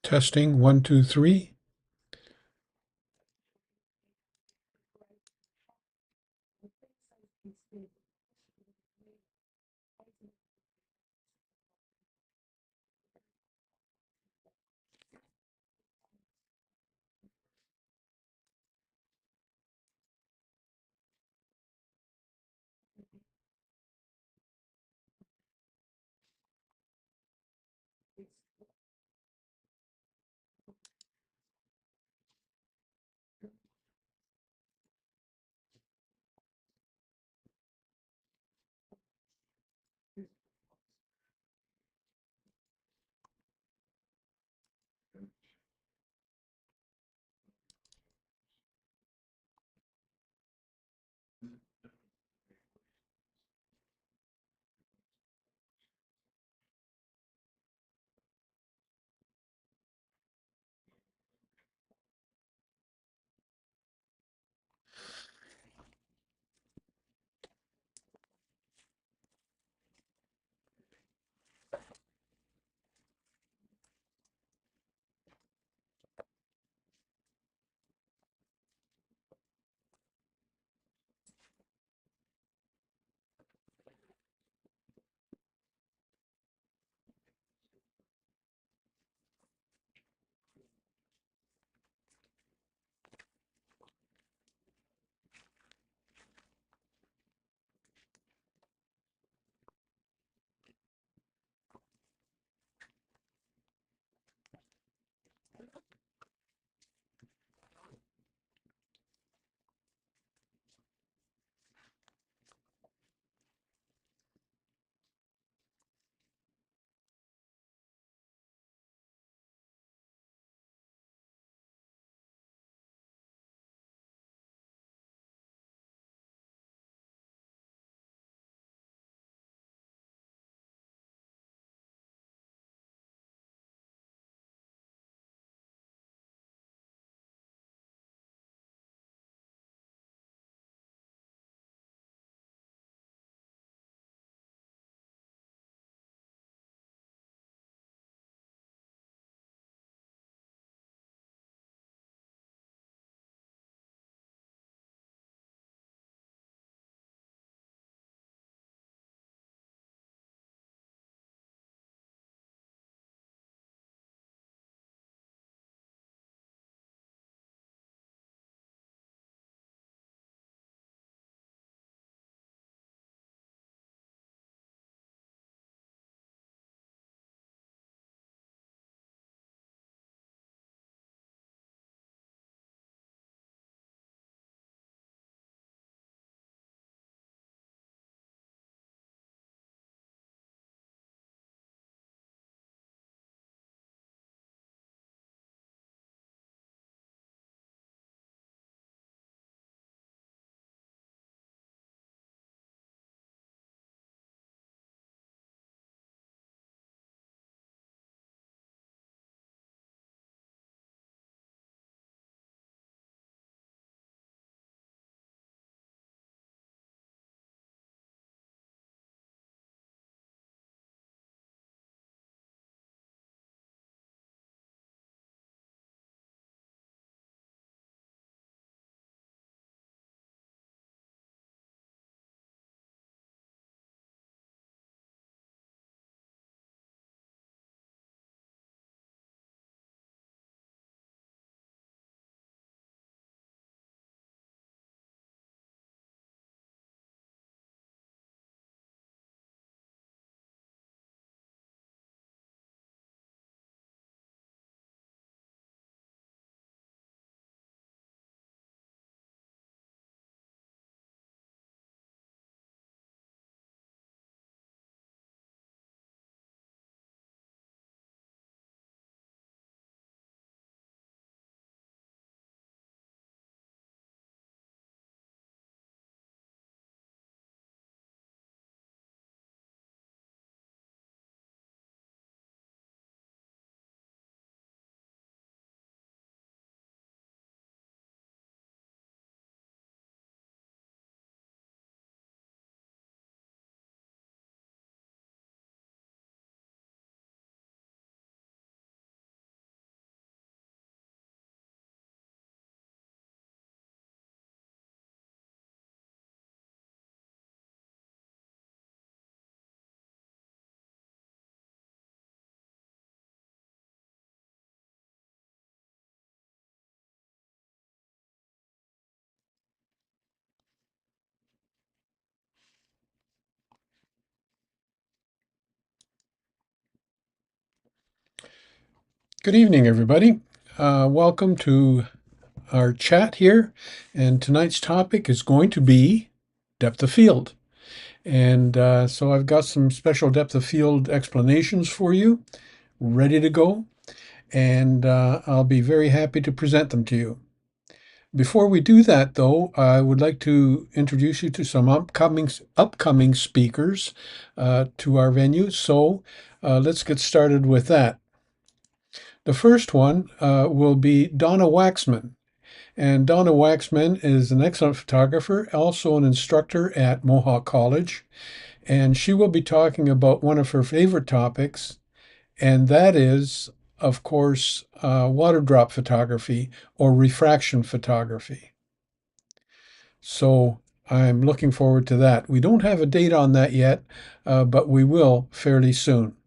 Testing 1, 2, 3. Good evening, everybody. Welcome to our chat here. And tonight's topic is going to be depth of field. And so I've got some special depth of field explanations for you, ready to go. And I'll be very happy to present them to you. Before we do that, though, I would like to introduce you to some upcoming speakers to our venue. So let's get started with that. The first one will be Donna Waxman. And Donna Waxman is an excellent photographer, also an instructor at Mohawk College. And she will be talking about one of her favorite topics, and that is, of course, water drop photography or refraction photography. So I'm looking forward to that. We don't have a date on that yet, but we will fairly soon.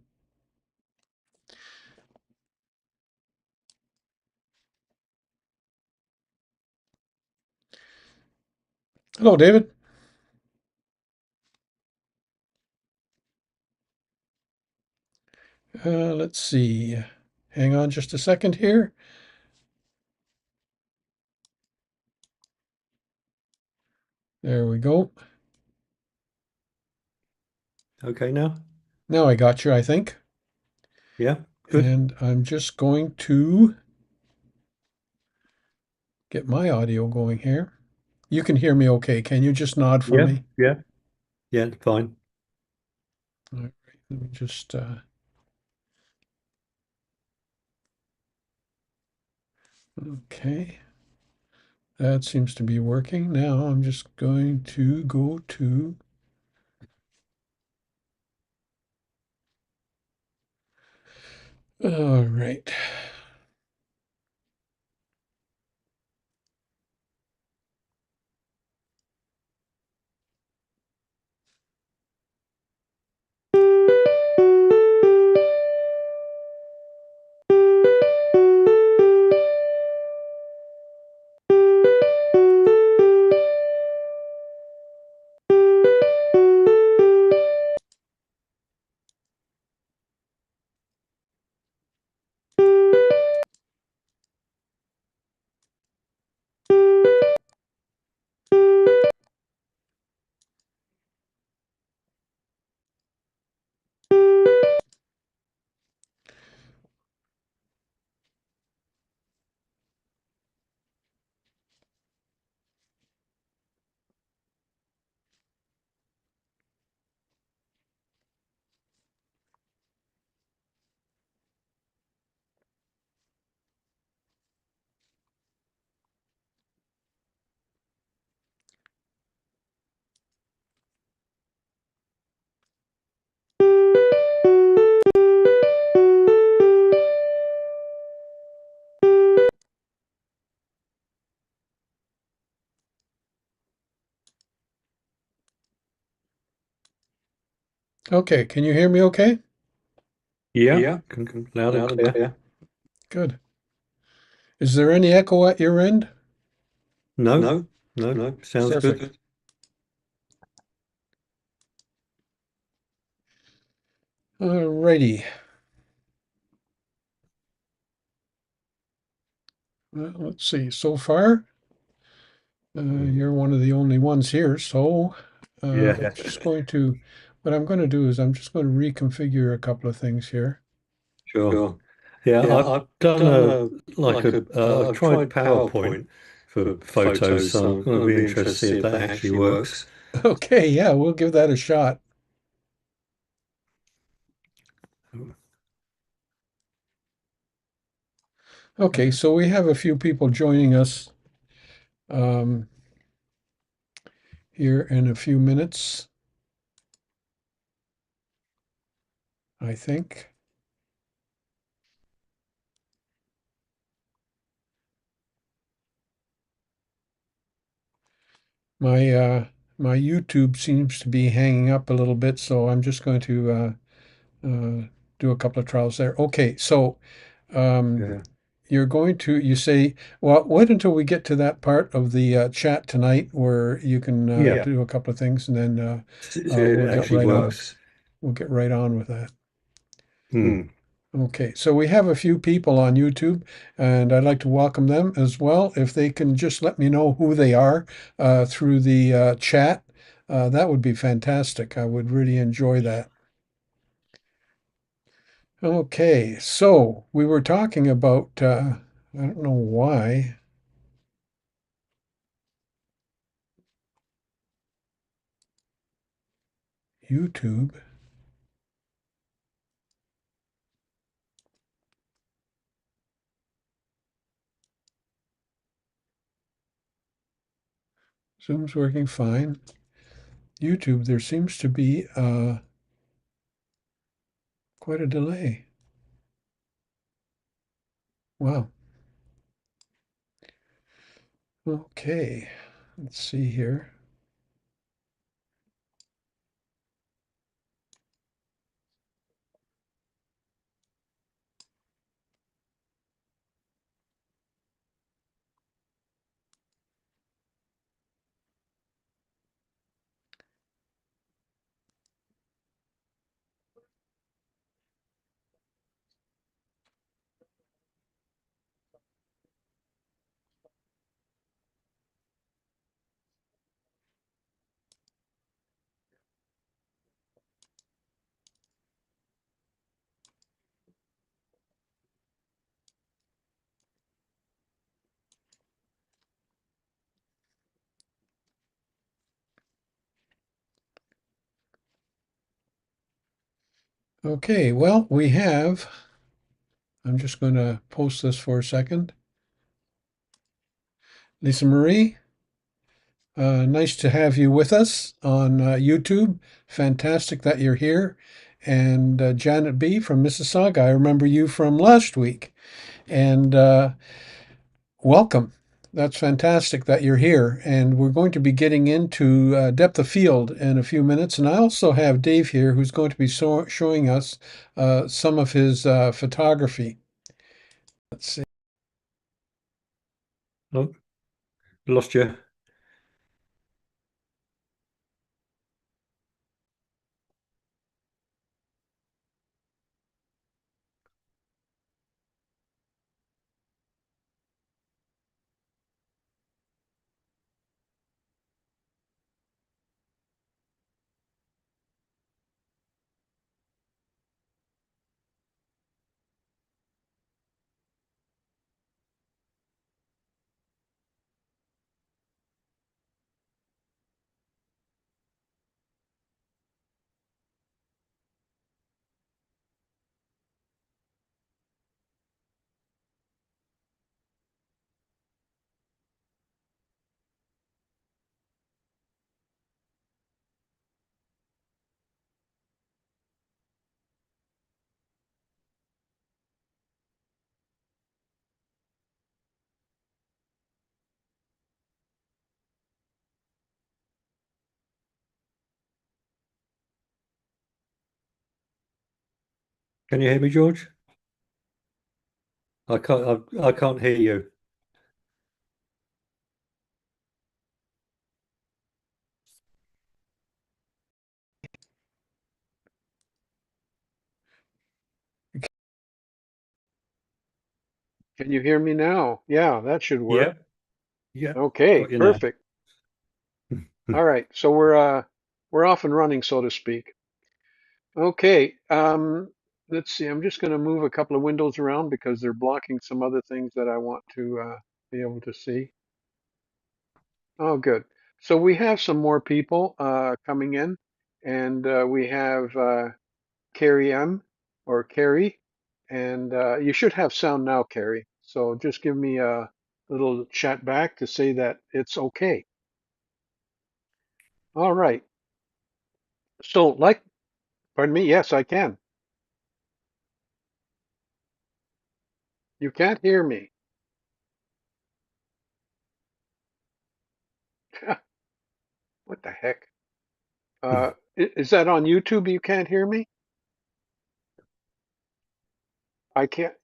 Hello, David. Let's see. Hang on just a second here. There we go. Okay now? Now I got you, I think. Yeah, good. And I'm just going to get my audio going here. You can hear me okay. Can you just nod for Yeah, me? yeah, fine. All right, let me just okay. That seems to be working. Now I'm just going to go to all right. Okay, can you hear me okay? Yeah, Yeah, loud and loud and clear. clear. Good. Is there any echo at your end? No, No, no, no, sounds good. good. All righty. Well, let's see. So far, you're one of the only ones here. So Yeah, I'm just going to, what I'm going to do is I'm just going to reconfigure a couple of things here. sure. Sure. Yeah, Yeah, I've I've done done a a like a I've I've tried tried PowerPoint PowerPoint for for photos, photos, so so I'm I'm going to going to be be interested to interested to see see if if that that actually actually works. works. Okay, yeah, we'll give that a shot. Okay, so we have a few people joining us um, here in a few minutes, I think. My YouTube seems to be hanging up a little bit, so I'm just going to do a couple of trials there. Okay, so um, Yeah, you're going to you say, well, wait until we get to that part of the chat tonight where you can yeah, do a couple of things, and then see if we'll it get actually right on. works. We'll get right on with that. Hmm. Hmm. Okay, so we have a few people on YouTube, and I'd like to welcome them as well. If they can just let me know who they are through the chat, that would be fantastic. I would really enjoy that. Okay, so we were talking about, I don't know why, YouTube. Zoom's working fine. YouTube, there seems to be quite a delay. Wow. Okay, let's see here. Okay, well, we have, I'm just going to post this for a second. Lisa Marie, nice to have you with us on YouTube. Fantastic that you're here. And Janet B. from Mississauga, I remember you from last week. And welcome. That's fantastic that you're here. And we're going to be getting into depth of field in a few minutes. And I also have Dave here who's going to be showing us some of his photography. Let's see. Oh, lost you. Can you hear me, George? I can't hear you. Can you hear me now? Yeah, that should work. Yeah, yeah, Okay, got you now. perfect. All right, so we're off and running, so to speak. Okay, let's see. I'm just going to move a couple of windows around because they're blocking some other things that I want to be able to see. Oh, good. So we have some more people coming in, and we have Carrie M or Carrie, and you should have sound now, Carrie. So just give me a little chat back to say that it's okay. All right. So, pardon me, yes, I can. You can't hear me. What the heck? Is that on YouTube? You can't hear me? I can't.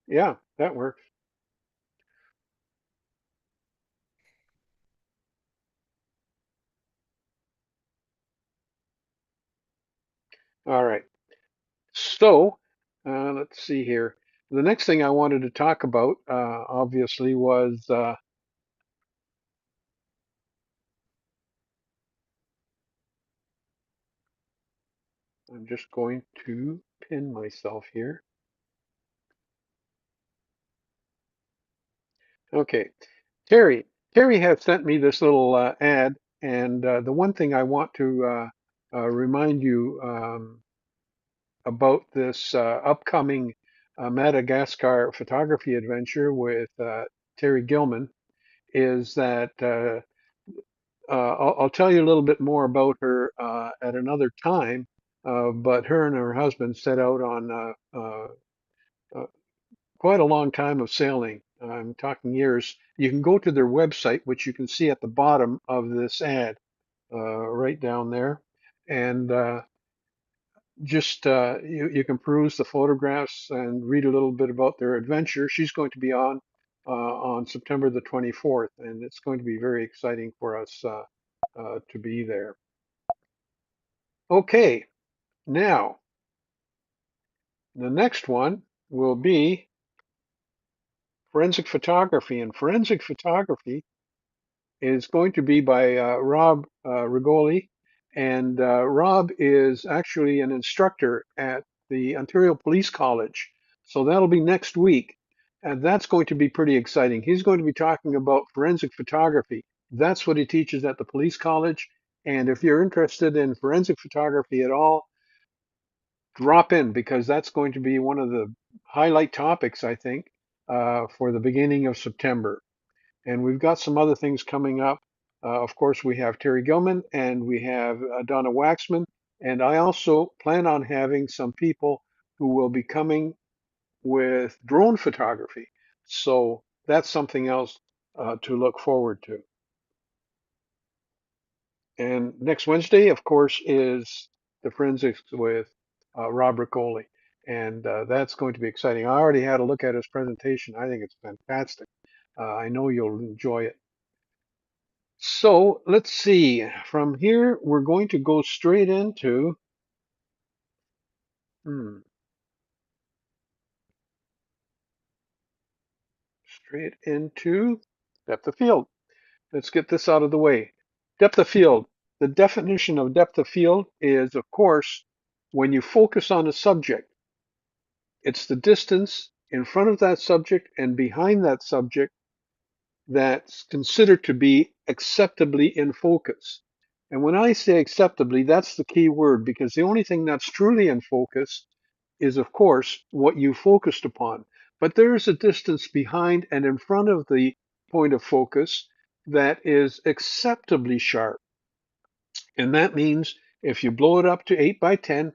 Yeah, that works. All right. So. Let's see here. The next thing I wanted to talk about, obviously, was I'm just going to pin myself here. Okay, Terry. Terry has sent me this little ad, and the one thing I want to remind you about this upcoming Madagascar photography adventure with Terry Gilman is that I'll tell you a little bit more about her at another time. But her and her husband set out on uh, quite a long time of sailing. I'm talking years. You can go to their website, which you can see at the bottom of this ad, right down there, and just you can peruse the photographs and read a little bit about their adventure. She's going to be on September the 24th, and it's going to be very exciting for us to be there. Okay, now the next one will be forensic photography, and forensic photography is going to be by Rob Rigoli. And Rob is actually an instructor at the Ontario Police College. So that'll be next week. And that's going to be pretty exciting. He's going to be talking about forensic photography. That's what he teaches at the police college. And if you're interested in forensic photography at all, drop in because that's going to be one of the highlight topics, I think, for the beginning of September. And we've got some other things coming up. Of course, we have Terry Gilman and we have Donna Waxman. And I also plan on having some people who will be coming with drone photography. So that's something else to look forward to. And next Wednesday, of course, is the forensics with Rob Riccoli. And that's going to be exciting. I already had a look at his presentation. I think it's fantastic. I know you'll enjoy it. So let's see. From here, we're going to go hmm, straight into depth of field. Let's get this out of the way. Depth of field. The definition of depth of field is, of course, when you focus on a subject, it's the distance in front of that subject and behind that subject that's considered to be acceptably in focus. And when I say acceptably, that's the key word because the only thing that's truly in focus is, of course, what you focused upon. But there is a distance behind and in front of the point of focus that is acceptably sharp. And that means if you blow it up to 8 by 10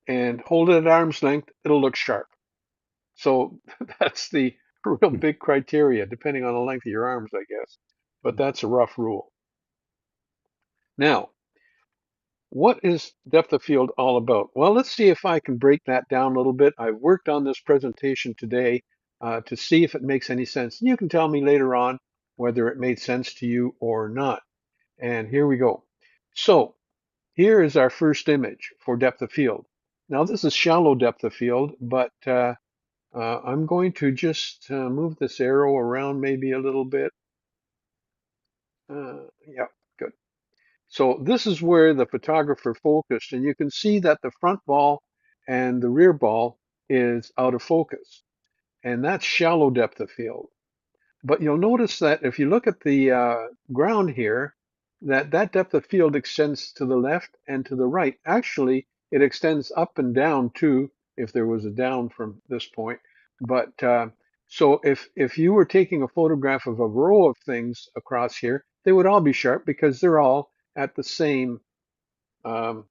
and hold it at arm's length, it'll look sharp. So that's the real big criteria, depending on the length of your arms, I guess. But that's a rough rule. Now, what is depth of field all about? Well, let's see if I can break that down a little bit. I've worked on this presentation today to see if it makes any sense. You can tell me later on whether it made sense to you or not. And here we go. So here is our first image for depth of field. Now this is shallow depth of field, but I'm going to just move this arrow around maybe a little bit. Yeah, good. So this is where the photographer focused, and you can see that the front ball and the rear ball is out of focus, and that's shallow depth of field. But you'll notice that if you look at the ground here, that depth of field extends to the left and to the right. Actually, it extends up and down too, if there was a down from this point. But so if you were taking a photograph of a row of things across here, they would all be sharp because they're all at the same um,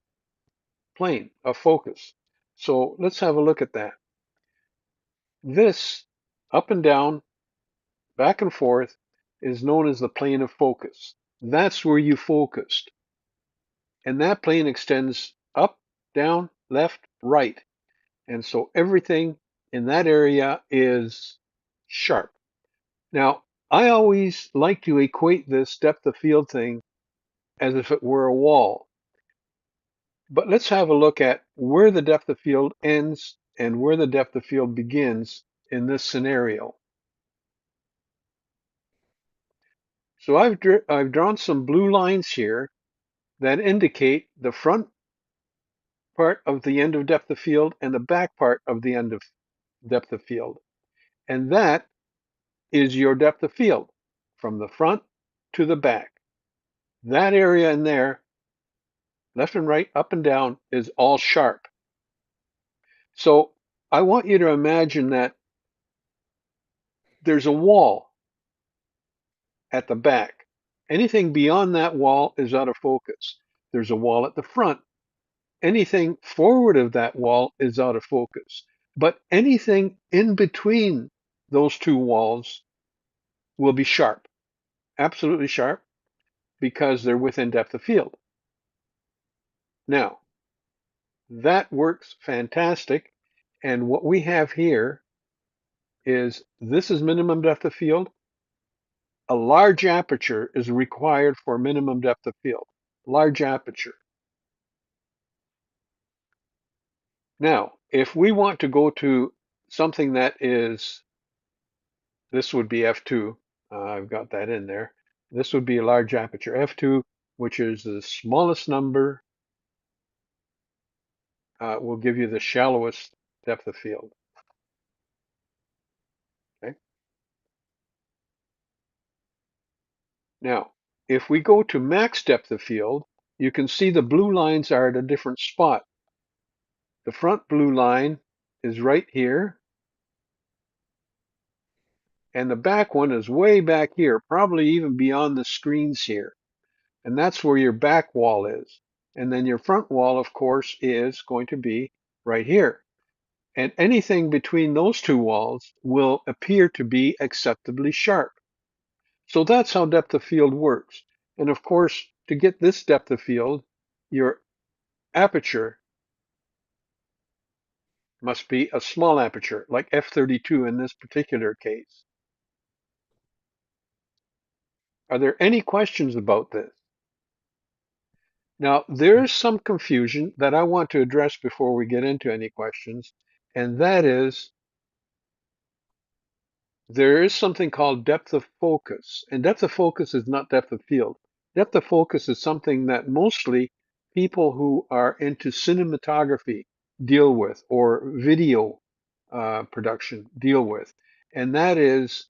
plane of focus. So let's have a look at that. This up and down, back and forth, is known as the plane of focus. That's where you focused. And that plane extends up, down, left, right. And so everything in that area is sharp. Now, I always like to equate this depth of field thing as if it were a wall. But let's have a look at where the depth of field ends and where the depth of field begins in this scenario. So I've drawn some blue lines here that indicate the front part of the end of depth of field and the back part of the end of depth of field. And that is your depth of field from the front to the back. That area in there, left and right, up and down, is all sharp. So I want you to imagine that there's a wall at the back. Anything beyond that wall is out of focus. There's a wall at the front. Anything forward of that wall is out of focus. But anything in between those two walls will be sharp, absolutely sharp, because they're within depth of field. Now, that works fantastic. And what we have here is this is minimum depth of field. A large aperture is required for minimum depth of field. Large aperture. Now, if we want to go to something that is, this would be f2. I've got that in there. This would be a large aperture. f2, which is the smallest number, will give you the shallowest depth of field. Okay. Now, if we go to max depth of field, you can see the blue lines are at a different spot. The front blue line is right here, and the back one is way back here, probably even beyond the screens here. And that's where your back wall is. And then your front wall, of course, is going to be right here. And anything between those two walls will appear to be acceptably sharp. So that's how depth of field works. And of course, to get this depth of field, your aperture must be a small aperture, like f32 in this particular case. Are there any questions about this? Now, there's some confusion that I want to address before we get into any questions, and that is there is something called depth of focus, and depth of focus is not depth of field. Depth of focus is something that mostly people who are into cinematography deal with, or video production deal with, and that is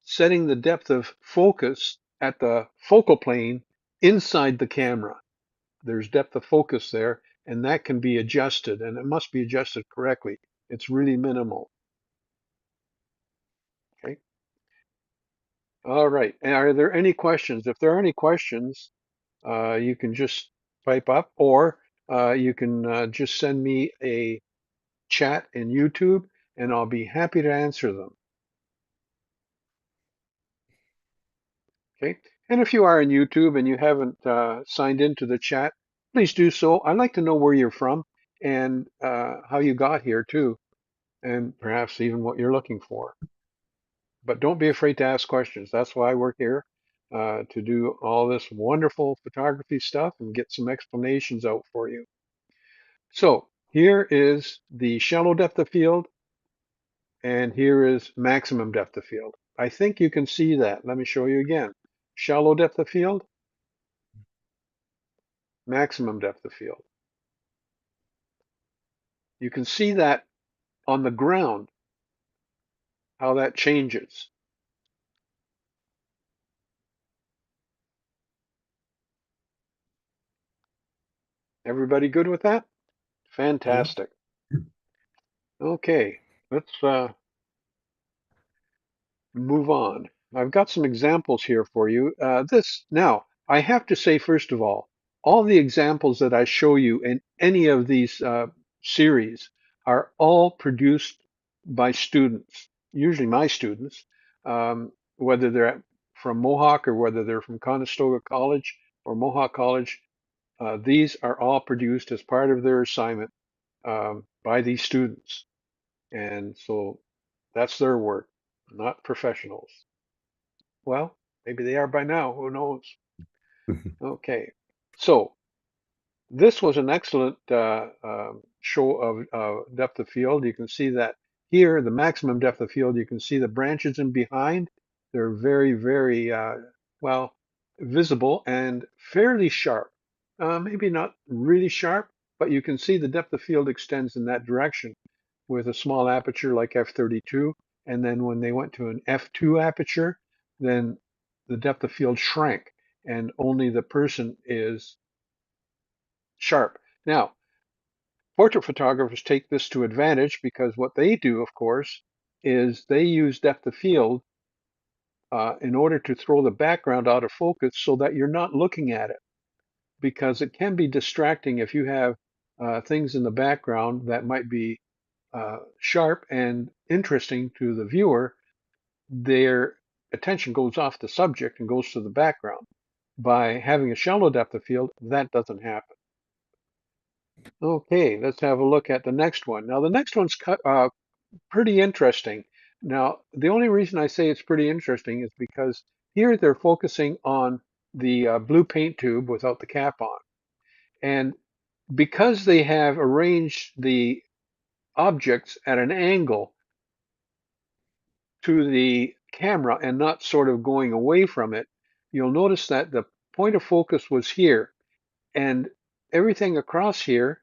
setting the depth of focus at the focal plane inside the camera. There's depth of focus there, and that can be adjusted, and it must be adjusted correctly. It's really minimal. Okay. All right. And are there any questions? If there are any questions, you can just type up, or you can just send me a chat in YouTube, and I'll be happy to answer them. Okay. And if you are in YouTube and you haven't signed into the chat, please do so. I'd like to know where you're from and how you got here too, and perhaps even what you're looking for. But don't be afraid to ask questions. That's why we're here, to do all this wonderful photography stuff and get some explanations out for you. So here is the shallow depth of field, and here is maximum depth of field. I think you can see that. Let me show you again. Shallow depth of field, maximum depth of field. You can see that on the ground, how that changes. Everybody good with that? Yeah. Fantastic. Okay, let's move on. I've got some examples here for you. Now, I have to say, first of all the examples that I show you in any of these series are all produced by students, usually my students, whether they're from Mohawk or whether they're from Conestoga College or Mohawk College. These are all produced as part of their assignment by these students. And so that's their work, not professionals. Well, maybe they are by now, who knows? Okay, so this was an excellent show of depth of field. You can see that here, the maximum depth of field, you can see the branches in behind. They're very, very well visible and fairly sharp. Maybe not really sharp, but you can see the depth of field extends in that direction with a small aperture like f32. And then when they went to an f2 aperture, then the depth of field shrank and only the person is sharp. Now, portrait photographers take this to advantage because what they do, of course, is they use depth of field in order to throw the background out of focus so that you're not looking at it, because it can be distracting if you have things in the background that might be sharp and interesting to the viewer. Their attention goes off the subject and goes to the background. By having a shallow depth of field, that doesn't happen. Okay, let's have a look at the next one. Now, the next one's pretty interesting. Now, the only reason I say it's pretty interesting is because here they're focusing on the blue paint tube without the cap on. And because they have arranged the objects at an angle to the camera and not sort of going away from it, you'll notice that the point of focus was here, and everything across here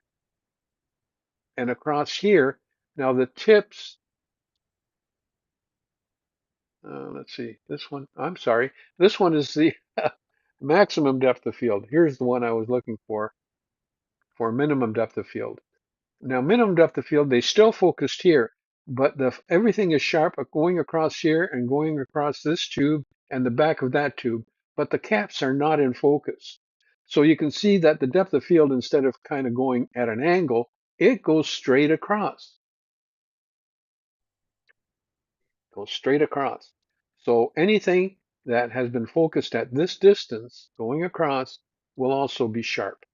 and across here. Now the tips, let's see, this one, I'm sorry, this one is the maximum depth of field. Here's the one I was looking for minimum depth of field. Now, minimum depth of field, they still focused here, but everything is sharp going across here and going across this tube and the back of that tube, but the caps are not in focus. So you can see that the depth of field, instead of kind of going at an angle, it goes straight across. Goes straight across. So anything that has been focused at this distance going across will also be sharp.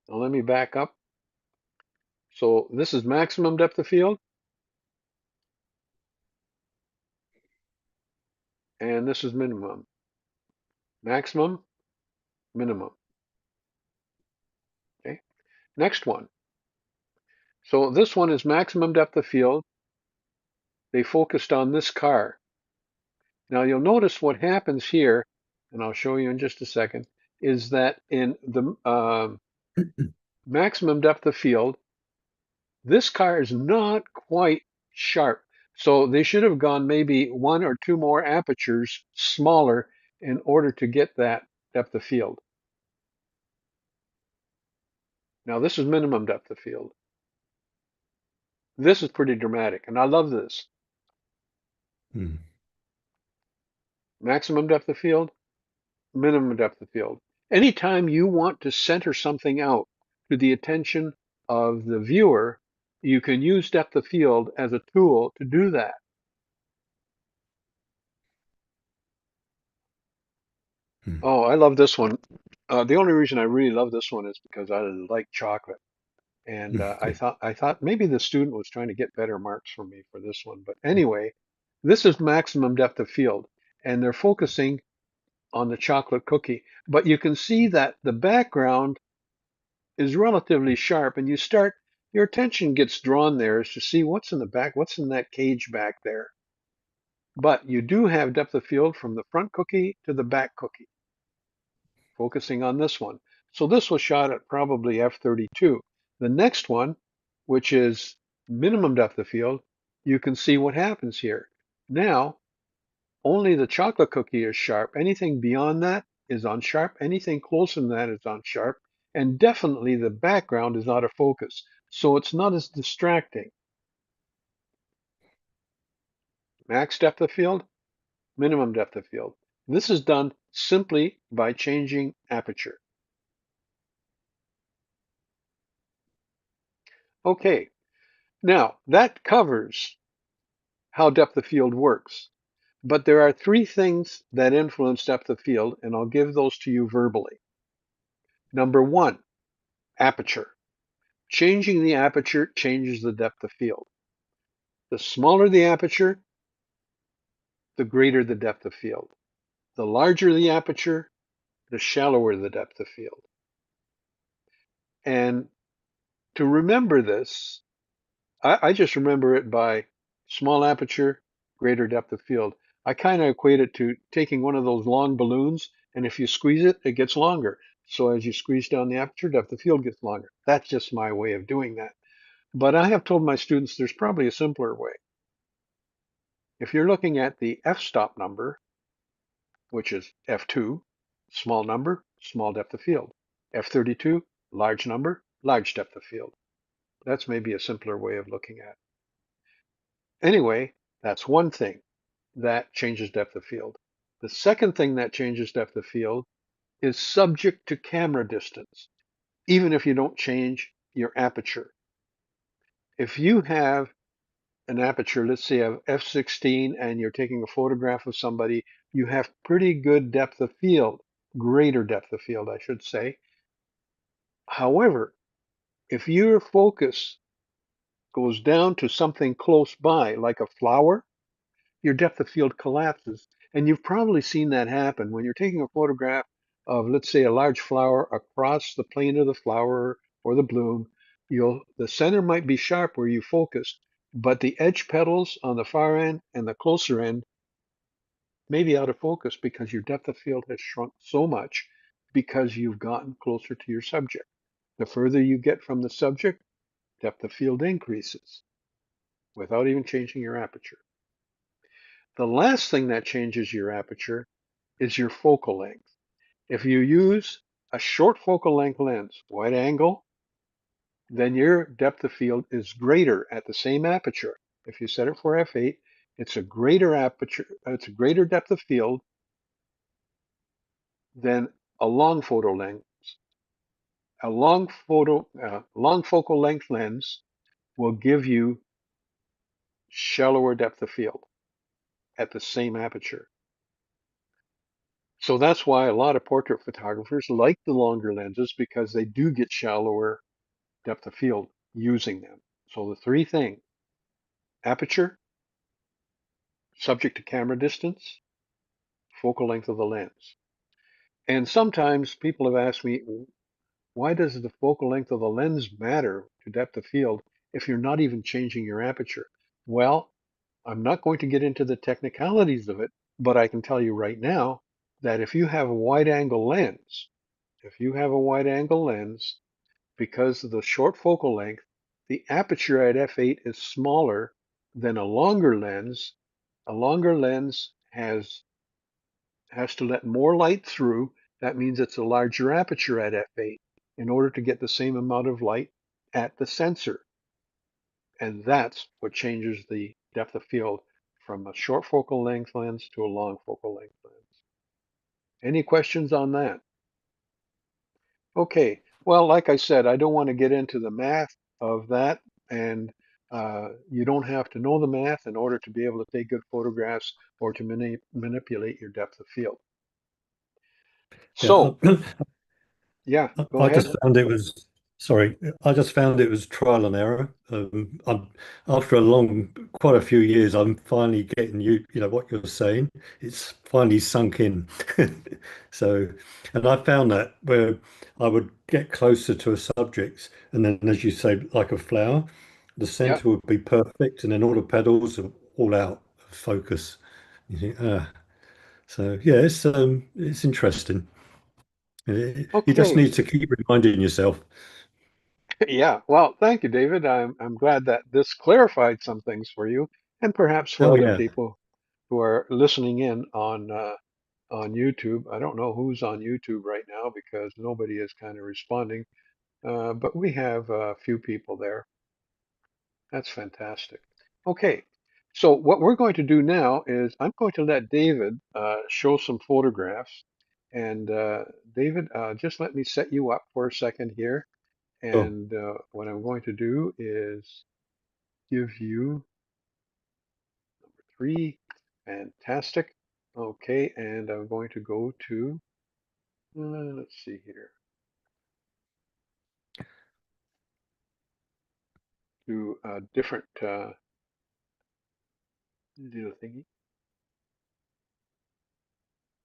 Now let me back up. So this is maximum depth of field, and this is minimum. Maximum, minimum. Okay. Next one. So this one is maximum depth of field. They focused on this car. Now you'll notice what happens here, and I'll show you in just a second, is that in the maximum depth of field, this car is not quite sharp. So they should have gone maybe one or two more apertures smaller in order to get that depth of field. Now this is minimum depth of field. This is pretty dramatic, and I love this. Hmm. Maximum depth of field, minimum depth of field. Anytime you want to center something out to the attention of the viewer, you can use depth of field as a tool to do that. Hmm. Oh, I love this one. The only reason I really love this one is because I like chocolate. And Okay. I thought maybe the student was trying to get better marks from me for this one. But anyway, this is maximum depth of field, and they're focusing on the chocolate cookie. But you can see that the background is relatively sharp, and your attention gets drawn there as to see what's in the back, what's in that cage back there. But you do have depth of field from the front cookie to the back cookie, focusing on this one. So this was shot at probably f32. The next one, which is minimum depth of field, you can see what happens here. Now, only the chocolate cookie is sharp. Anything beyond that is on sharp. Anything closer than that is on sharp. And definitely the background is out of focus. So it's not as distracting. Max depth of field, minimum depth of field. This is done simply by changing aperture. Okay, now that covers how depth of field works. But there are three things that influence depth of field, and I'll give those to you verbally. Number one, aperture. Changing the aperture changes the depth of field. The smaller the aperture, the greater the depth of field. The larger the aperture, the shallower the depth of field. And to remember this, I just remember it by small aperture, greater depth of field. I kind of equate it to taking one of those long balloons, and if you squeeze it, it gets longer. So as you squeeze down the aperture, depth of field gets longer. That's just my way of doing that. But I have told my students there's probably a simpler way. If you're looking at the f-stop number, which is f2, small number, small depth of field. f32, large number, large depth of field. That's maybe a simpler way of looking at it. Anyway, that's one thing that changes depth of field. The second thing that changes depth of field is subject to camera distance, even if you don't change your aperture. If you have an aperture, let's say of f16, and you're taking a photograph of somebody, you have pretty good depth of field, greater depth of field, I should say. However, if your focus goes down to something close by, like a flower, your depth of field collapses. And you've probably seen that happen when you're taking a photograph of, let's say, a large flower across the plane of the flower or the bloom. The center might be sharp where you focus, but the edge petals on the far end and the closer end may be out of focus because your depth of field has shrunk so much because you've gotten closer to your subject. The further you get from the subject, depth of field increases without even changing your aperture. The last thing that changes your aperture is your focal length. If you use a short focal length lens, wide angle, then your depth of field is greater at the same aperture. If you set it for f8, it's a greater aperture, it's a greater depth of field than a long photo length. Long focal length lens will give you shallower depth of field at the same aperture. So that's why a lot of portrait photographers like the longer lenses because they do get shallower depth of field using them. So the three things: aperture, subject to camera distance, focal length of the lens. And sometimes people have asked me, why does the focal length of the lens matter to depth of field if you're not even changing your aperture? Well, I'm not going to get into the technicalities of it, but I can tell you right now that if you have a wide angle lens, if you have a wide angle lens, because of the short focal length, the aperture at f8 is smaller than a longer lens. A longer lens has to let more light through. That means it's a larger aperture at f8 in order to get the same amount of light at the sensor. And that's what changes the depth of field from a short focal length lens to a long focal length lens. Any questions on that? Okay, well, like I said, I don't want to get into the math of that, and you don't have to know the math in order to be able to take good photographs or to manipulate your depth of field. Yeah, So, yeah, go I ahead. just found it was, sorry, I just found it was trial and error. After quite a few years, I'm finally getting what you're saying. It's finally sunk in. So, and I found that where I would get closer to a subject, and then, as you say, like a flower, the Yeah, center would be perfect, and then all the petals are all out of focus. You think, so yeah, it's interesting. You just okay. need to keep reminding yourself. Yeah, well, thank you, David. I'm glad that this clarified some things for you and perhaps for Oh other yeah, people who are listening in on YouTube. I don't know who's on YouTube right now because nobody is kind of responding. But we have a few people there. That's fantastic. Okay, so what we're going to do now is I'm going to let David show some photographs. And David, just let me set you up for a second here. sure. And what I'm going to do is give you number three. Fantastic. Okay, and I'm going to go to, let's see here, to a different little thingy.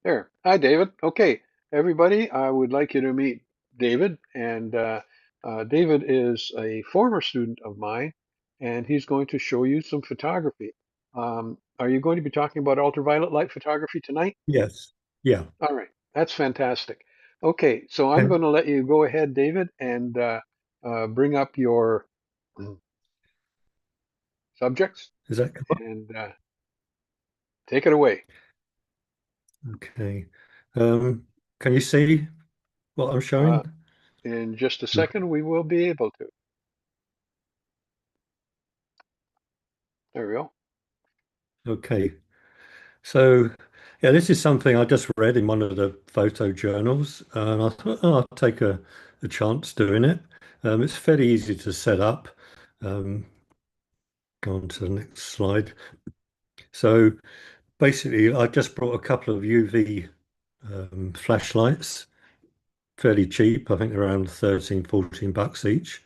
There. Hi, David. Okay, everybody, I would like you to meet David. And David is a former student of mine, and he's going to show you some photography. Are you going to be talking about ultraviolet light photography tonight? Yes. Yeah. All right, that's fantastic. Okay, so I'm Okay. going to let you go ahead, David, and bring up your subjects Is that cool? and take it away. Okay. Um, can you see what I'm Uh, showing? in just a second, we will be able to. There we go. Okay. So, yeah, this is something I just read in one of the photo journals, and I thought, oh, I'll take a chance doing it. It's fairly easy to set up. Um, Go on to the next slide. So basically, I just brought a couple of UV flashlights, fairly cheap. I think they're around 13, 14 bucks each.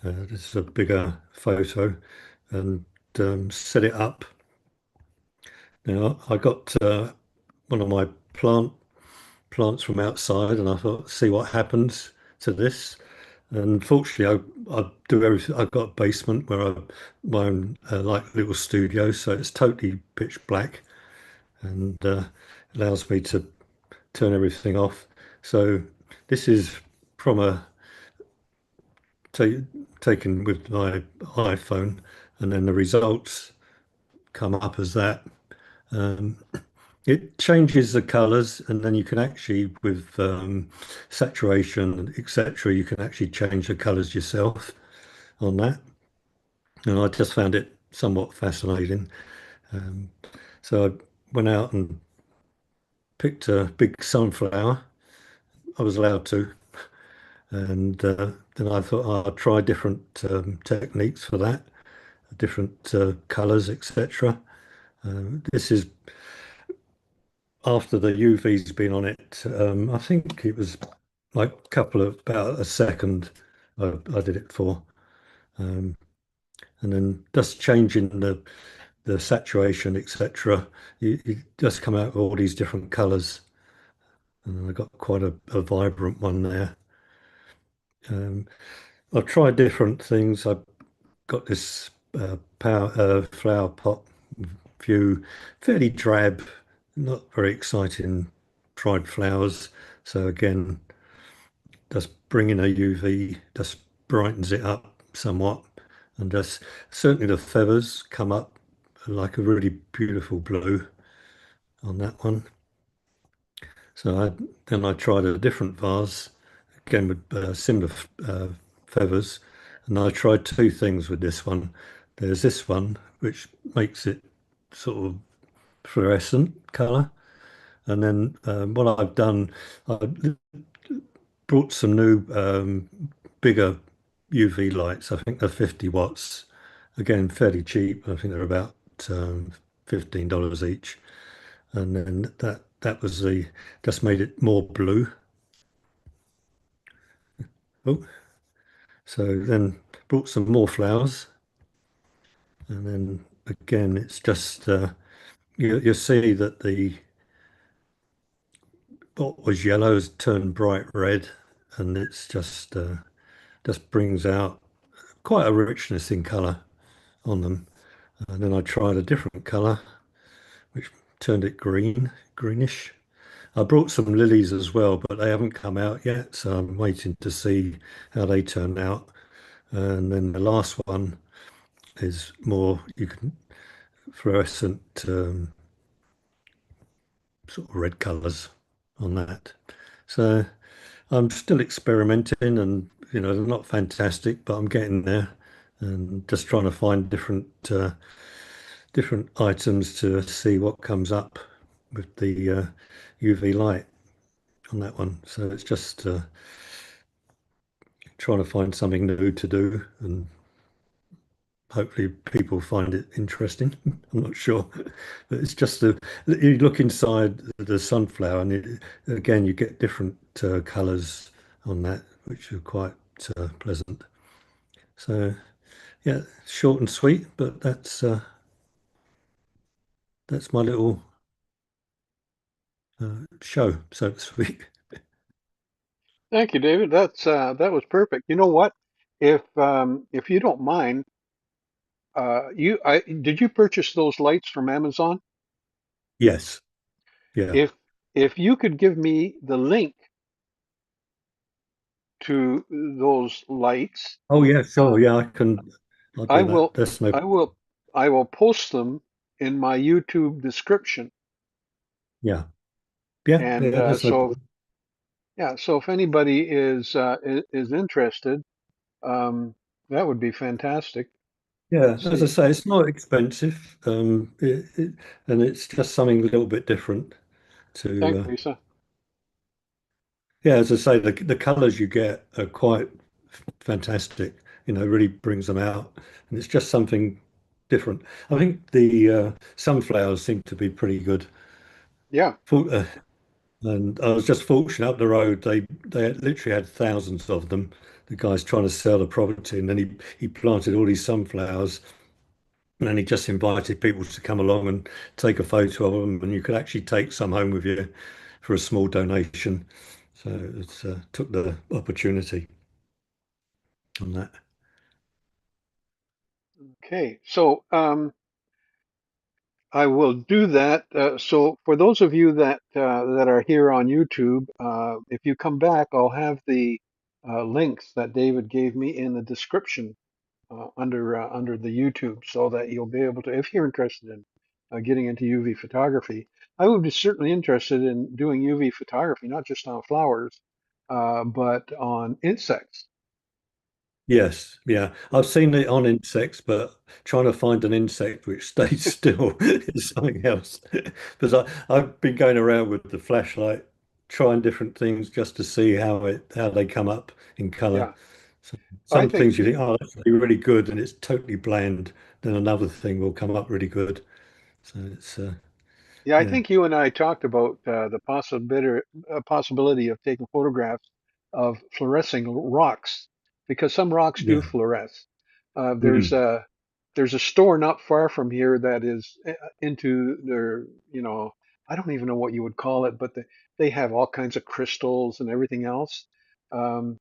This is a bigger photo, and set it up. Now, I got one of my plants from outside, and I thought, see what happens to this. And fortunately, I do everything. I've got a basement where I my own like little studio, so it's totally pitch black and allows me to turn everything off. So this is from a ta taken with my iPhone, and then the results come up as that. Um, It changes the colors, and then you can actually, with saturation, etc., you can actually change the colors yourself on that. And I just found it somewhat fascinating. Um, so I went out and picked a big sunflower. I was allowed to, and then I thought, oh, I'll try different techniques for that, different colors, etc. This is after the UV's been on it. I think it was like a couple of about a second I did it for, um, and then just changing the saturation, etc. You just come out with all these different colors, and I got quite a vibrant one there. Um, I've tried different things. I've got this flower pot view, fairly drab, not very exciting, dried flowers. So again, just bringing a UV just brightens it up somewhat, and just certainly the feathers come up like a really beautiful blue on that one. Then I tried a different vase again with similar feathers, and I tried two things with this one. There's this one which makes it sort of fluorescent color, and then what I've done, I brought some new bigger UV lights. I think they're 50 watts. Again, fairly cheap. I think they're about $15 each. And then that was the just made it more blue. Oh, so then brought some more flowers, and then again, it's just you see that the what was yellow has turned bright red, and it's just brings out quite a richness in colour on them. And then I tried a different colour, which turned it greenish. I brought some lilies as well, but they haven't come out yet, so I'm waiting to see how they turn out. And then the last one is more you can fluorescent sort of red colours on that. So I'm still experimenting, and they're not fantastic, but I'm getting there, and just trying to find different items to see what comes up with the UV light on that one. So it's just trying to find something new to do, and hopefully people find it interesting. I'm not sure, but it's just you look inside the sunflower, and again you get different colours on that, which are quite pleasant. So yeah, short and sweet, but that's my little show, so to speak. Thank you, David. That was perfect. You know what? If you don't mind, did you purchase those lights from Amazon? Yes. Yeah. If if you could give me the link to those lights, Oh, yeah, uh, sure. Yeah, I can. I'll I do that. will That's no. I will I will post them in my YouTube description. Yeah. Yeah. And Yeah. That's no so problem. yeah, so if anybody is interested, um, that would be fantastic. Yeah. Let's As I see. say, it's not expensive. And it's just something a little bit different to. Thanks, Lisa. Yeah, as I say, the colours you get are quite fantastic. Really brings them out, and it's just something different. I think the sunflowers seem to be pretty good. Yeah, For, and I was just fortunate up the road. They literally had thousands of them. The guy's trying to sell the property, and then he planted all these sunflowers, and then he just invited people to come along and take a photo of them, and you could actually take some home with you for a small donation. So it's took the opportunity on that. okay. So I will do that. So for those of you that are here on YouTube, if you come back, I'll have the links that David gave me in the description under the YouTube, so that you'll be able to, if you're interested in getting into UV photography. I would be certainly interested in doing UV photography, not just on flowers, but on insects. Yes, yeah. I've seen it on insects, but trying to find an insect which stays still is something else. Because I've been going around with the flashlight, trying different things just to see how they come up in color. Yeah, So I some think things you think, oh, that's really, really good, and it's totally bland. Then another thing will come up really good. So it's Yeah, I yeah, think you and I talked about the possibility of taking photographs of fluorescing rocks, because some rocks do yeah. fluoresce. Uh, there's Mm. a there's a store not far from here that is into their, I don't even know what you would call it, but they have all kinds of crystals and everything else. Um,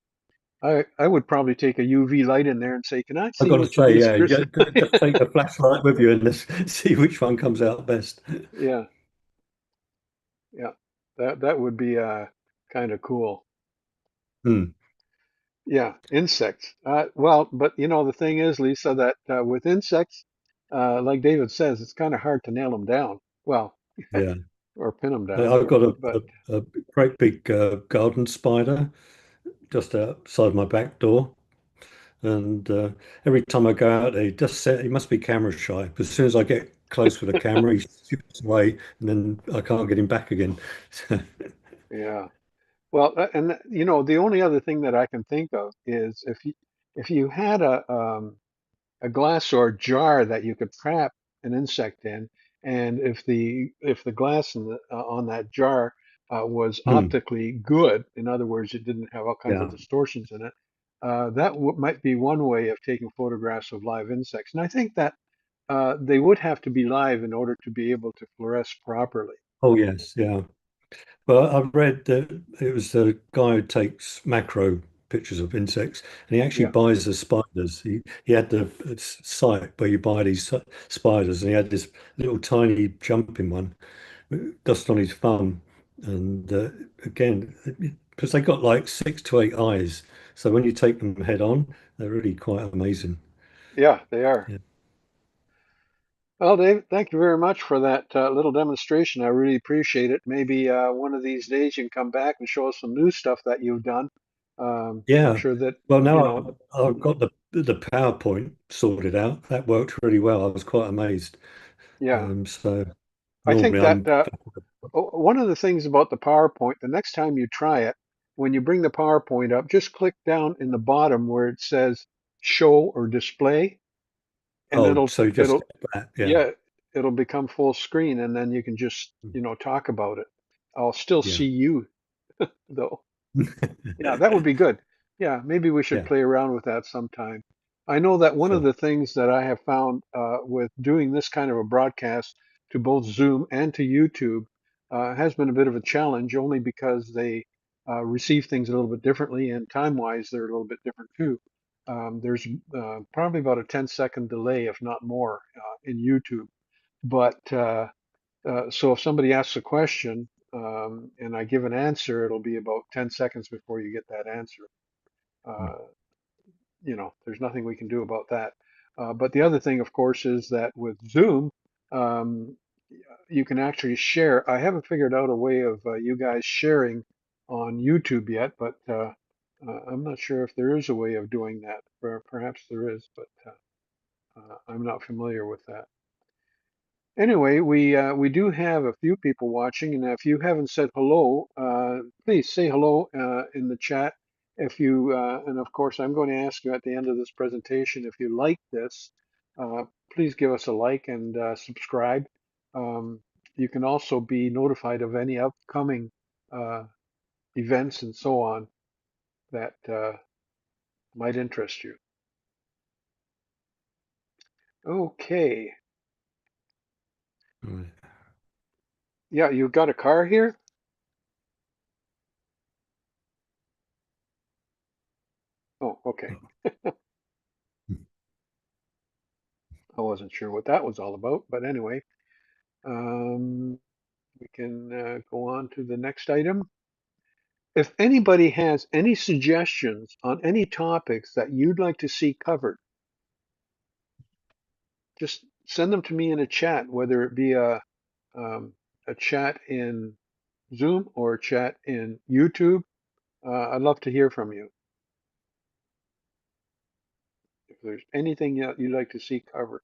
I would probably take a UV light in there and say, "Can I I've see got to which of say, these yeah, crystals?" just take the flashlight with you and let's see which one comes out best. Yeah, yeah, that would be kind of cool. Mm. Yeah, insects. Well, but the thing is, Lisa, that with insects, like David says, it's kind of hard to nail them down. Well, Yeah. or pin them down. I've got But a great big garden spider just outside my back door. And every time I go out there, he must be camera shy. But as soon as I get close with a camera, he shoots away and then I can't get him back again. yeah, well, and the only other thing that I can think of is if you had a glass or jar that you could trap an insect in, and if the glass on that jar was Hmm. optically good, in other words, it didn't have all kinds of Yeah. distortions in it, that might be one way of taking photographs of live insects. And I think that they would have to be live in order to be able to fluoresce properly. Oh, yes. Yeah. Well, I've read that it was a guy who takes macro pictures of insects, and he actually Yeah, buys the spiders. He had the site where you buy these spiders, and he had this little tiny jumping one just on his thumb. And again, because they got like 6 to 8 eyes, so when you take them head on, they're really quite amazing. yeah, they are. Yeah, Well, Dave, thank you very much for that little demonstration. I really appreciate it. Maybe one of these days you can come back and show us some new stuff that you've done. I'm yeah. sure that, Well, you now know, I've got the PowerPoint sorted out. That worked really well. I was quite amazed. yeah, So I think normally that I'm one of the things about the PowerPoint, the next time you try it, when you bring the PowerPoint up, just click down in the bottom where it says show or display, and oh, it'll, so just it'll, skip that, yeah, yeah, it'll become full screen, and then you can just, talk about it. I'll still yeah, see you though. Yeah, that would be good. Yeah, maybe we should yeah, play around with that sometime. I know that one of sure. the things that I have found with doing this kind of a broadcast to both Zoom and to YouTube has been a bit of a challenge, only because receive things a little bit differently, and time-wise, they're a little bit different too. There's probably about a 10-second delay, if not more, in YouTube. But so if somebody asks a question and I give an answer, it'll be about 10 seconds before you get that answer. Uh, there's nothing we can do about that. But the other thing, of course, is that with Zoom, um, you can actually share. I haven't figured out a way of you guys sharing on YouTube yet, but I'm not sure if there is a way of doing that. Perhaps there is, but I'm not familiar with that. Anyway, we do have a few people watching, and if you haven't said hello, please say hello in the chat. If you and of course, I'm going to ask you at the end of this presentation if you like this, please give us a like and subscribe. Um, you can also be notified of any upcoming uh, events and so on that might interest you. Okay, Right. yeah, you got a car here? Oh, okay. I wasn't sure what that was all about, but anyway, um, we can go on to the next item. If anybody has any suggestions on any topics that you'd like to see covered, just send them to me in a chat, whether it be a chat in Zoom or a chat in YouTube. I'd love to hear from you. If there's anything that you'd like to see covered,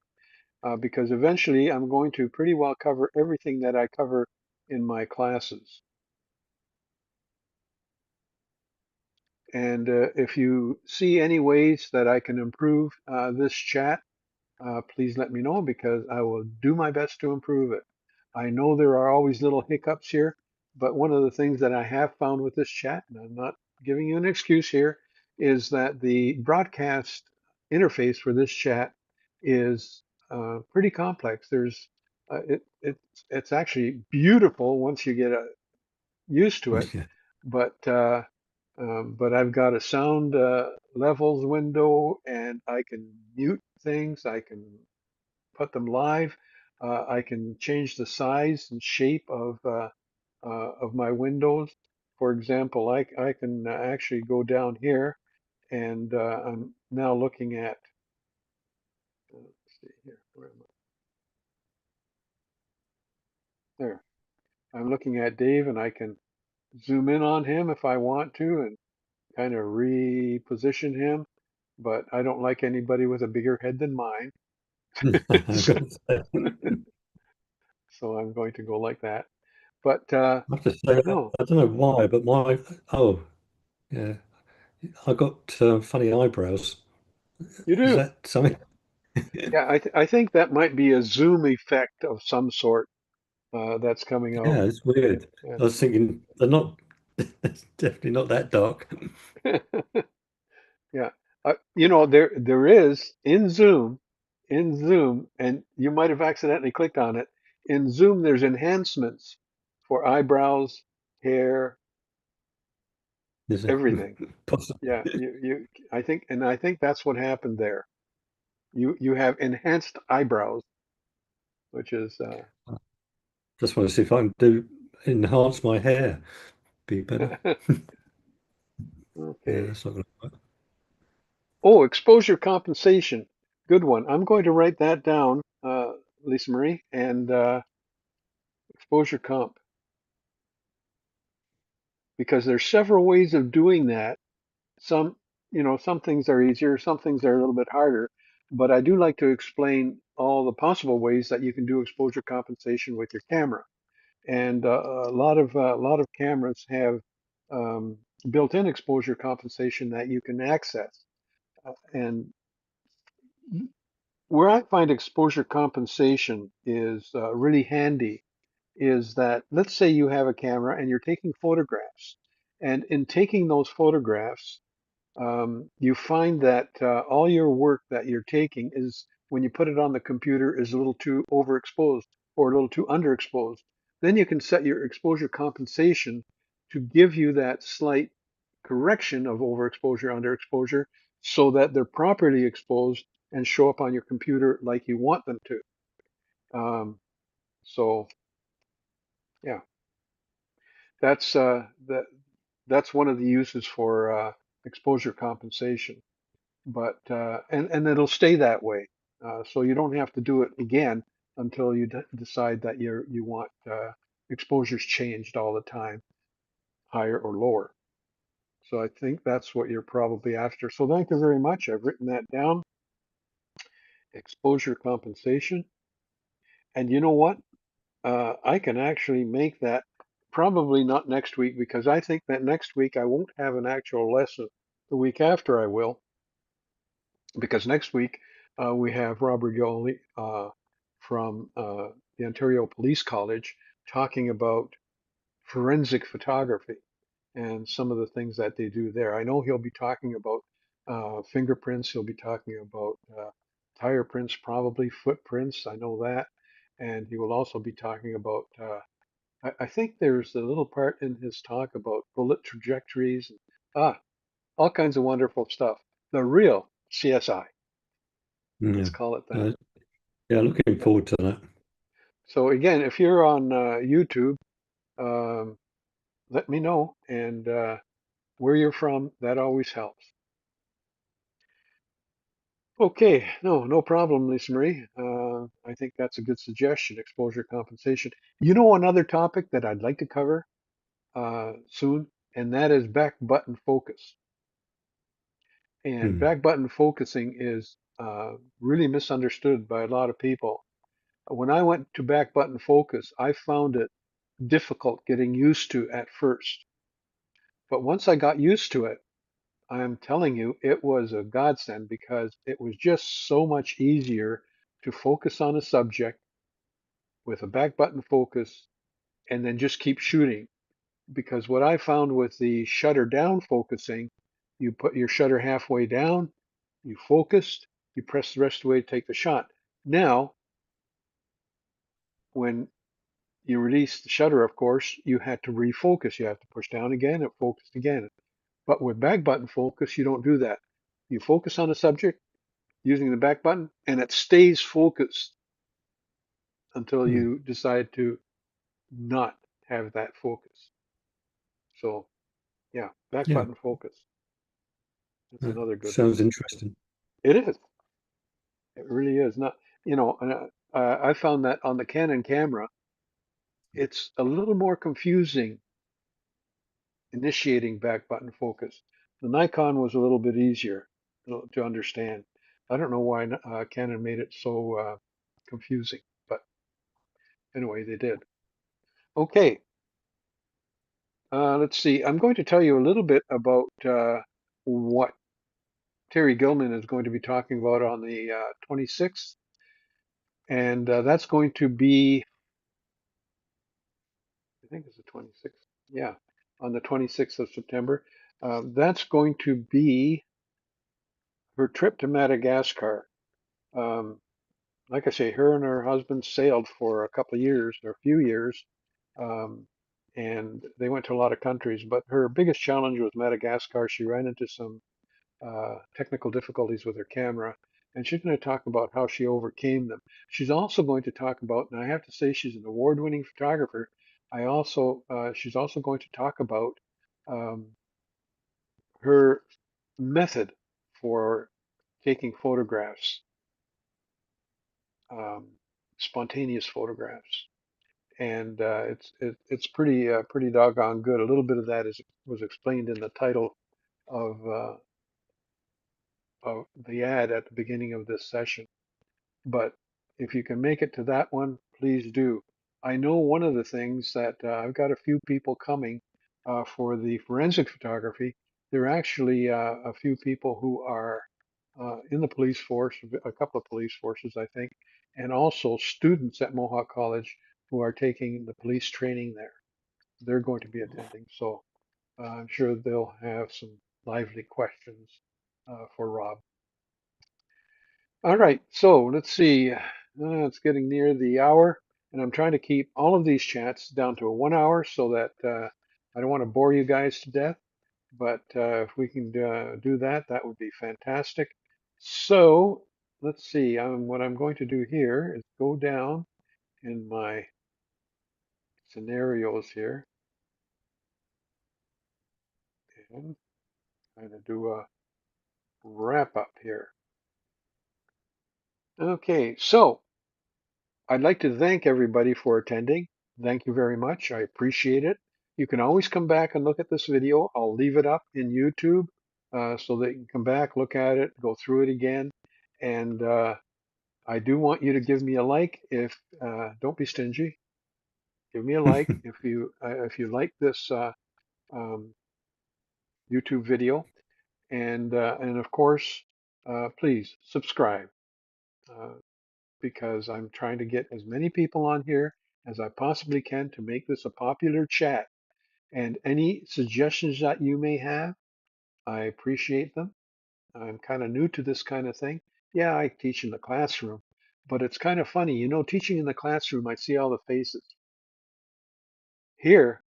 because eventually I'm going to pretty well cover everything that I cover in my classes. And if you see any ways that I can improve this chat, please let me know because I will do my best to improve it. I know there are always little hiccups here, but one of the things that I have found with this chat, and I'm not giving you an excuse here, is that the broadcast interface for this chat is pretty complex. It's actually beautiful once you get used to it, Yeah. but I've got a sound levels window, and I can mute things. I can put them live. I can change the size and shape of my windows. For example, I can actually go down here, and I'm now looking at. Let's see here. Where am I? There. I'm looking at Dave, and I can zoom in on him if I want to, and kind of reposition him, but I don't like anybody with a bigger head than mine. I've So, got to say, so I'm going to go like that. But I have to say, no, I don't know why, but oh, yeah, I got funny eyebrows. you Is do. that something? Yeah, I think that might be a zoom effect of some sort that's coming out. Yeah, it's weird. I And was thinking they're not, it's definitely not that dark. yeah, there is in Zoom, and you might have accidentally clicked on it. In Zoom, there's enhancements for eyebrows, hair, Is it everything. possible? Yeah, I think that's what happened there. You have enhanced eyebrows, which is Just want to see if I can do enhance my hair. Be better. Yeah, okay. that's not going to work. Oh, exposure compensation. Good one. I'm going to write that down, Lisa Marie, and exposure comp, because there's several ways of doing that. Some, some things are easier, some things are a little bit harder, but I do like to explain all the possible ways that you can do exposure compensation with your camera. And a lot of cameras have built-in exposure compensation that you can access. And where I find exposure compensation is really handy is that, let's say you have a camera and you're taking photographs, and in taking those photographs, you find that all your work that you're taking is, when you put it on the computer, is a little too overexposed or a little too underexposed. Then you can set your exposure compensation to give you that slight correction of overexposure, underexposure, so that they're properly exposed and show up on your computer like you want them to. So yeah, that's that's one of the uses for exposure compensation. But and it'll stay that way, so you don't have to do it again until you decide that you want exposures changed all the time, higher or lower. So I think that's what you're probably after. So thank you very much. I've written that down, exposure compensation. And you know what? I can actually make that probably not next week because I think that next week I won't have an actual lesson. The week after I will, because next week we have Robert Yoli from the Ontario Police College talking about forensic photography and some of the things that they do there. I know he'll be talking about fingerprints. He'll be talking about tire prints, probably footprints. I know that. And he will also be talking about, I think there's a little part in his talk about bullet trajectories and all kinds of wonderful stuff. The real CSI, let's Yeah. call it that. Uh, yeah, looking Yeah. forward to that. So again, if you're on YouTube, um, let me know and where you're from. That always helps. Okay, no problem, Lisa Marie. I think that's a good suggestion, exposure compensation. You know, another topic that I'd like to cover soon, and that is back button focus. And Mm. back button focusing is really misunderstood by a lot of people. When I went to back button focus, I found it difficult getting used to at first. But once I got used to it, I'm telling you, it was a godsend because it was just so much easier to focus on a subject with a back button focus and then just keep shooting. Because what I found with the shutter down focusing, you put your shutter halfway down, you focused, you press the rest of the way to take the shot. Now, when you release the shutter, of course, you had to refocus. You have to push down again and focus again. But with back button focus, you don't do that. You focus on a subject using the back button and it stays focused until Mm. you decide to not have that focus. So yeah, back Yeah, button focus. That's that another good one. sounds interesting. It is. It really is. Not, you know, I found that on the Canon camera, it's a little more confusing initiating back button focus. The Nikon was a little bit easier to understand. I don't know why Canon made it so confusing, but anyway, they did. Okay, let's see. I'm going to tell you a little bit about what Terry Gilman is going to be talking about on the 26th, and that's going to be, I think it's the 26th. Yeah, on the 26th of September. That's going to be her trip to Madagascar. Um, like I say, her and her husband sailed for a couple of years or a few years, um, and they went to a lot of countries. But her biggest challenge was Madagascar. She ran into some technical difficulties with her camera, and she's going to talk about how she overcame them. She's also going to talk about, and I have to say she's an award-winning photographer. She's also going to talk about um, her method for taking photographs, um, spontaneous photographs, and it's pretty doggone good. A little bit of that is was explained in the title of the ad at the beginning of this session. But if you can make it to that one, please do. I know one of the things that I've got a few people coming for the forensic photography. There are actually a few people who are in the police force, a couple of police forces, I think, and also students at Mohawk College who are taking the police training there. They're going to be attending, so I'm sure they'll have some lively questions for Rob. All right, so let's see. It's getting near the hour, and I'm trying to keep all of these chats down to a 1 hour so that I don't want to bore you guys to death, but if we can do that, that would be fantastic. So let's see. What I'm going to do here is go down in my scenarios here and kind of do a wrap up here. Okay, so I'd like to thank everybody for attending. Thank you very much. I appreciate it. You can always come back and look at this video. I'll leave it up in YouTube so that you can come back, look at it, go through it again. And I do want you to give me a like. If don't be stingy. Give me a like if you like this um, YouTube video, and of course, please subscribe. Uh, because I'm trying to get as many people on here as I possibly can to make this a popular chat. And any suggestions that you may have, I appreciate them. I'm kind of new to this kind of thing. Yeah, I teach in the classroom, but it's kind of funny. You know, teaching in the classroom, I see all the faces. Here,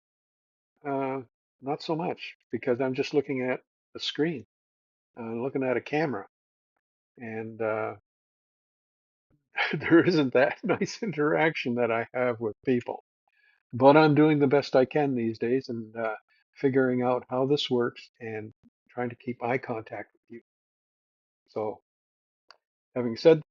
uh, not so much because I'm just looking at a screen, looking at a camera, and there isn't that nice interaction that I have with people. But I'm doing the best I can these days and figuring out how this works and trying to keep eye contact with you. So, having said